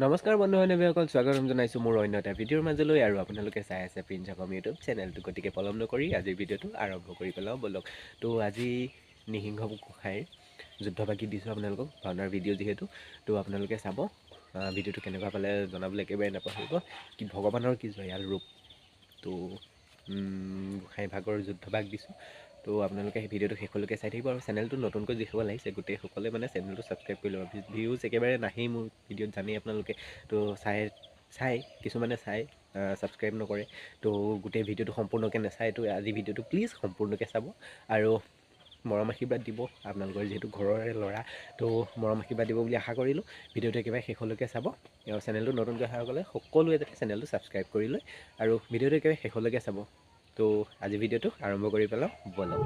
নমস্কাৰ বন্ধু বান্ধৱীসকল, স্বাগতম জনাইছোঁ মোৰ অন্য এটা ভিডিঅ'ৰ মাজলৈ। আৰু আপোনালোকে চাই আছে প্ৰিন্স অসম ইউটিউব চেনেলটো, গতিকে পলম নকৰি আজিৰ ভিডিঅ'টো আৰম্ভ কৰি পেলাওঁ ব'লক। তো আজি নিসিংহ গোসাঁইৰ যুদ্ধবাগী দিছোঁ আপোনালোকক, ভাওনাৰ ভিডিঅ' যিহেতু। তো আপোনালোকে চাব, ভিডিঅ'টো কেনেকুৱা পালে জনাবলৈ একেবাৰে নাপাহৰিব। কি ভগৱানৰ কি জয়াল ৰূপ। তো গোসাঁই ভাগৰ যুদ্ধবাগ দিছোঁ। তো আপোনালোকে সেই ভিডিঅ'টো শেষলৈকে চাই থাকিব। আৰু চেনেলটো নতুনকৈ যিসকল আহিছে গোটেইসকলে মানে চেনেলটো ছাবস্ক্ৰাইব কৰি ল'ব। ভিউজ একেবাৰে নাহেই মোৰ ভিডিঅ'ত, জানেই আপোনালোকে। তো কিছুমানে চাই ছাবস্ক্ৰাইব নকৰে। তো গোটেই ভিডিঅ'টো সম্পূৰ্ণকৈ নাচায়। তো আজি ভিডিঅ'টো প্লিজ সম্পূৰ্ণকৈ চাব আৰু মৰম আশীৰ্বাদ দিব। আপোনালোকৰ যিহেতু ঘৰৰে ল'ৰা, তো মৰম আশীৰ্বাদ দিব বুলি আশা কৰিলোঁ। ভিডিঅ'টো একেবাৰে শেষলৈকে চাব। আৰু চেনেলটো নতুনকৈ অহাসকলে সকলোৱে যাতে চেনেলটো ছাবস্ক্ৰাইব কৰি লয় আৰু ভিডিঅ'টো একেবাৰে শেষলৈকে চাব। তো আজি ভিডিঅ'টো আৰম্ভ কৰি পেলাওঁ ব'লক।